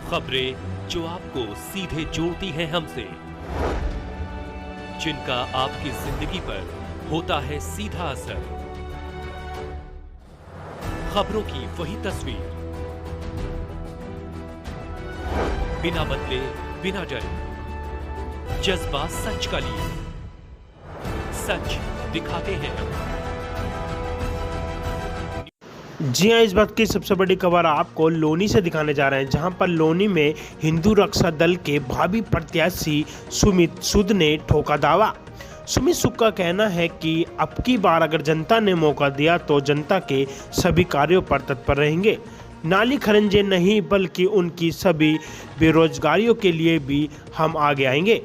खबरें जो आपको सीधे जोड़ती हैं हमसे, जिनका आपकी जिंदगी पर होता है सीधा असर। खबरों की वही तस्वीर, बिना बदले बिना डरे, जज्बा सच का लिए, सच दिखाते हैं हम। जी हाँ, इस वक्त की सबसे बड़ी खबर आपको लोनी से दिखाने जा रहे हैं, जहां पर लोनी में हिंदू रक्षा दल के भावी प्रत्याशी सुमित सूद ने ठोका दावा। सुमित सूद का कहना है कि अब की बार अगर जनता ने मौका दिया तो जनता के सभी कार्यों पर तत्पर रहेंगे। नाली खरंजे नहीं बल्कि उनकी सभी बेरोजगारियों के लिए भी हम आगे आएंगे।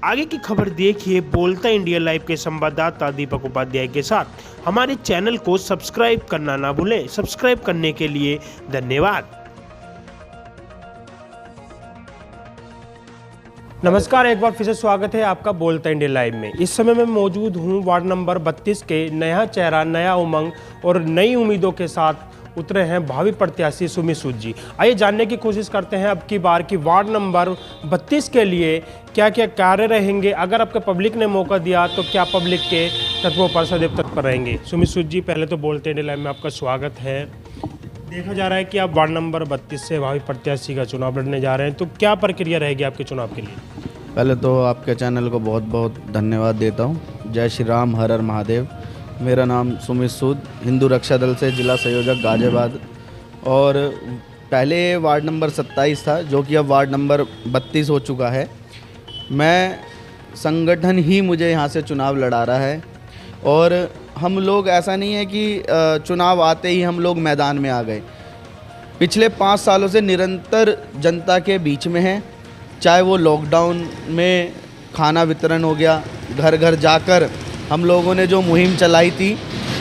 आगे की खबर देखिए बोलता इंडिया लाइव के संवाददाता दीपक उपाध्याय के साथ। हमारे चैनल को सब्सक्राइब करना ना भूलें। सब्सक्राइब करने के लिए धन्यवाद। नमस्कार, एक बार फिर से स्वागत है आपका बोलता इंडिया लाइव में। इस समय मैं मौजूद हूं वार्ड नंबर 32 के नया चेहरा, नया उमंग और नई उम्मीदों के साथ उतरे हैं भावी प्रत्याशी सुमित सूद जी। आइए जानने की कोशिश करते हैं अब की बार की वार्ड नंबर 32 के लिए क्या क्या कार्य रहेंगे। अगर आपके पब्लिक ने मौका दिया तो क्या पब्लिक के तत्वों पर सदैव तत्पर रहेंगे। सुमित सूद जी, पहले तो बोलते इंडिया लाइव में आपका स्वागत है। देखा जा रहा है कि आप वार्ड नंबर 32 से भावी प्रत्याशी का चुनाव लड़ने जा रहे हैं, तो क्या प्रक्रिया रहेगी आपके चुनाव के लिए? पहले तो आपके चैनल को बहुत बहुत धन्यवाद देता हूँ। जय श्री राम, हर हर महादेव। मेरा नाम सुमित सूद, हिंदू रक्षा दल से जिला संयोजक गाजियाबाद, और पहले वार्ड नंबर 27 था जो कि अब वार्ड नंबर 32 हो चुका है। मैं संगठन ही मुझे यहाँ से चुनाव लड़ा रहा है, और हम लोग ऐसा नहीं है कि चुनाव आते ही हम लोग मैदान में आ गए। पिछले 5 सालों से निरंतर जनता के बीच में हैं, चाहे वो लॉकडाउन में खाना वितरण हो गया, घर घर जाकर हम लोगों ने जो मुहिम चलाई थी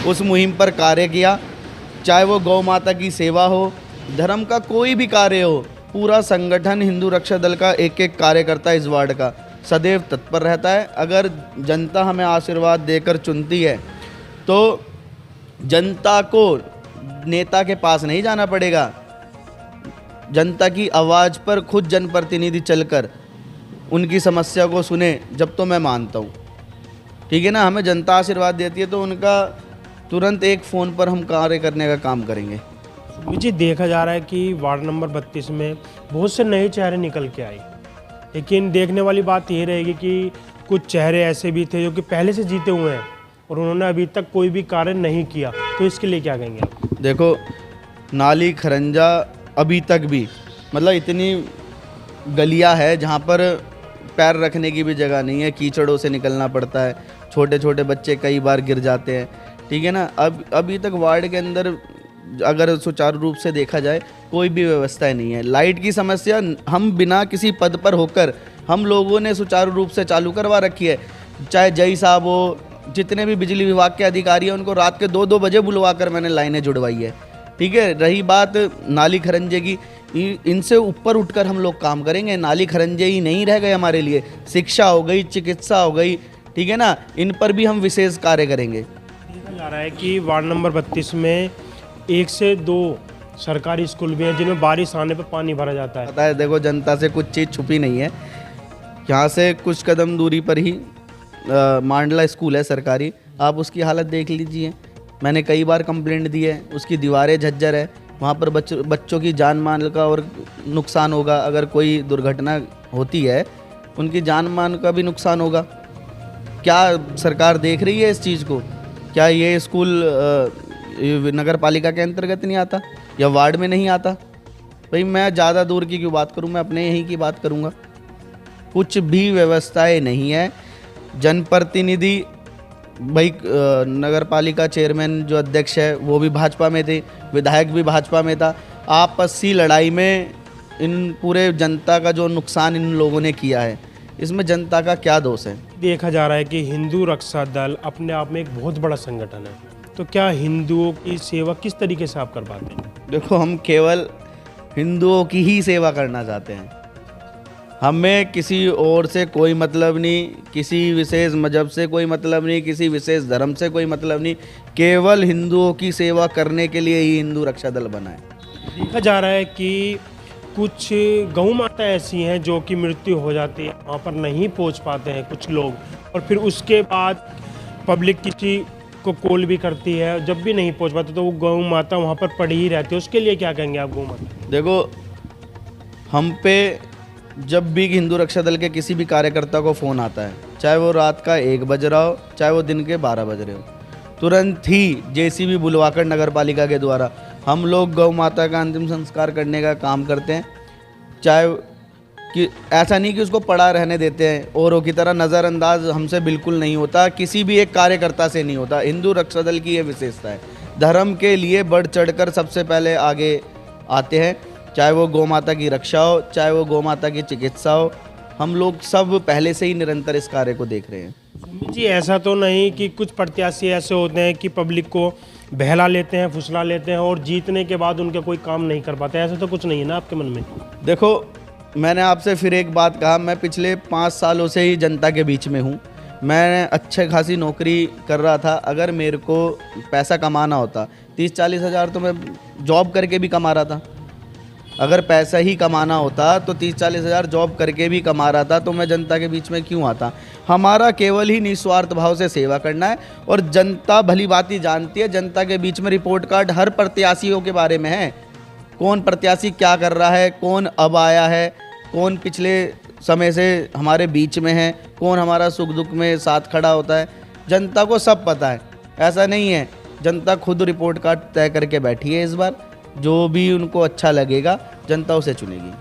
उस मुहिम पर कार्य किया, चाहे वो गौ माता की सेवा हो, धर्म का कोई भी कार्य हो, पूरा संगठन हिंदू रक्षा दल का एक एक कार्यकर्ता इस वार्ड का सदैव तत्पर रहता है। अगर जनता हमें आशीर्वाद देकर चुनती है तो जनता को नेता के पास नहीं जाना पड़ेगा, जनता की आवाज़ पर खुद जनप्रतिनिधि चलकर उनकी समस्या को सुने, जब तो मैं मानता हूँ, ठीक है ना। हमें जनता आशीर्वाद देती है तो उनका तुरंत एक फ़ोन पर हम कार्य करने का काम करेंगे। जी, देखा जा रहा है कि वार्ड नंबर 32 में बहुत से नए चेहरे निकल के आए, लेकिन देखने वाली बात ये रहेगी कि कुछ चेहरे ऐसे भी थे जो कि पहले से जीते हुए हैं और उन्होंने अभी तक कोई भी कार्य नहीं किया, तो इसके लिए क्या कहेंगे आप? देखो, नाली खरंजा अभी तक भी मतलब इतनी गलियां है जहाँ पर पैर रखने की भी जगह नहीं है, कीचड़ों से निकलना पड़ता है, छोटे छोटे बच्चे कई बार गिर जाते हैं, ठीक है ना। अब अभी तक वार्ड के अंदर अगर सुचारू रूप से देखा जाए कोई भी व्यवस्था नहीं है। लाइट की समस्या हम बिना किसी पद पर होकर हम लोगों ने सुचारू रूप से चालू करवा रखी है। चाहे जय साहब हो, जितने भी बिजली विभाग के अधिकारी हैं, उनको रात के 2-2 बजे बुलवा कर मैंने लाइनें जुड़वाई है, ठीक है। रही बात नाली खरंजे की, इनसे ऊपर उठकर हम लोग काम करेंगे। नाली खरंजे ही नहीं रह गए हमारे लिए, शिक्षा हो गई, चिकित्सा हो गई, ठीक है ना, इन पर भी हम विशेष कार्य करेंगे। देखा जा रहा है कि वार्ड नंबर 32 में 1 से 2 सरकारी स्कूल भी हैं जिनमें बारिश आने पर पानी भरा जाता है। पता है, देखो, जनता से कुछ चीज़ छुपी नहीं है। यहाँ से कुछ कदम दूरी पर ही मांडला स्कूल है सरकारी, आप उसकी हालत देख लीजिए। मैंने कई बार कंप्लेंट दी है, उसकी दीवारें झज्जर है, वहाँ पर बच्चों की जान माल का और नुकसान होगा। अगर कोई दुर्घटना होती है उनकी जान मान का भी नुकसान होगा। क्या सरकार देख रही है इस चीज़ को? क्या ये स्कूल नगर पालिका के अंतर्गत नहीं आता या वार्ड में नहीं आता? भाई, मैं ज़्यादा दूर की क्यों बात करूँ, मैं अपने यहीं की बात करूँगा। कुछ भी व्यवस्थाएं नहीं है। जनप्रतिनिधि भाई, नगर पालिका चेयरमैन जो अध्यक्ष है वो भी भाजपा में थे, विधायक भी भाजपा में था। आपसी लड़ाई में इन पूरे जनता का जो नुकसान इन लोगों ने किया है, इसमें जनता का क्या दोष है? देखा जा रहा है कि हिंदू रक्षा दल अपने आप में एक बहुत बड़ा संगठन है, तो क्या हिंदुओं की सेवा किस तरीके से आप कर पाते हैं? देखो, हम केवल हिंदुओं की ही सेवा करना चाहते हैं। हमें किसी और से कोई मतलब नहीं, किसी विशेष मजहब से कोई मतलब नहीं, किसी विशेष धर्म से कोई मतलब नहीं, केवल हिंदुओं की सेवा करने के लिए ही हिंदू रक्षा दल बना है। देखा जा रहा है कि कुछ गौ माता ऐसी हैं जो कि मृत्यु हो जाती है, वहाँ पर नहीं पहुँच पाते हैं कुछ लोग, और फिर उसके बाद पब्लिक किसी को कॉल भी करती है, जब भी नहीं पहुँच पाते तो वो गौ माता वहाँ पर पड़ी ही रहती है। उसके लिए क्या कहेंगे आप गौ माता? देखो, हम पे जब भी हिंदू रक्षा दल के किसी भी कार्यकर्ता को फ़ोन आता है, चाहे वो रात का 1 बज रहा हो, चाहे वो दिन के 12 बज रहे हो, तुरंत ही जेसीबी बुलवाकर नगर पालिका के द्वारा हम लोग गौ माता का अंतिम संस्कार करने का काम करते हैं। चाहे कि ऐसा नहीं कि उसको पड़ा रहने देते हैं, औरों की तरह नज़रअंदाज हमसे बिल्कुल नहीं होता, किसी भी एक कार्यकर्ता से नहीं होता। हिंदू रक्षा दल की ये विशेषता है, धर्म के लिए बढ़ चढ़कर सबसे पहले आगे आते हैं, चाहे वो गौ माता की रक्षा हो, चाहे वो गौ माता की चिकित्सा हो। हम लोग सब पहले से ही निरंतर इस कार्य को देख रहे हैं। सुमित जी, ऐसा तो नहीं कि कुछ प्रत्याशी ऐसे होते हैं कि पब्लिक को बहला लेते हैं, फुसला लेते हैं और जीतने के बाद उनका कोई काम नहीं कर पाते, ऐसा तो कुछ नहीं है ना आपके मन में? देखो, मैंने आपसे फिर एक बात कहा, मैं पिछले 5 सालों से ही जनता के बीच में हूँ। मैं अच्छे खासी नौकरी कर रहा था। अगर मेरे को पैसा कमाना होता, 30-40 हज़ार तो मैं जॉब करके भी कमा रहा था। अगर पैसा ही कमाना होता तो 30-40 हज़ार जॉब करके भी कमा रहा था, तो मैं जनता के बीच में क्यों आता? हमारा केवल ही निस्वार्थ भाव से सेवा करना है, और जनता भली भांति जानती है। जनता के बीच में रिपोर्ट कार्ड हर प्रत्याशियों के बारे में है, कौन प्रत्याशी क्या कर रहा है, कौन अब आया है, कौन पिछले समय से हमारे बीच में है, कौन हमारा सुख दुख में साथ खड़ा होता है। जनता को सब पता है, ऐसा नहीं है। जनता खुद रिपोर्ट कार्ड तय करके बैठी है। इस बार जो भी उनको अच्छा लगेगा जनता उसे चुनेगी।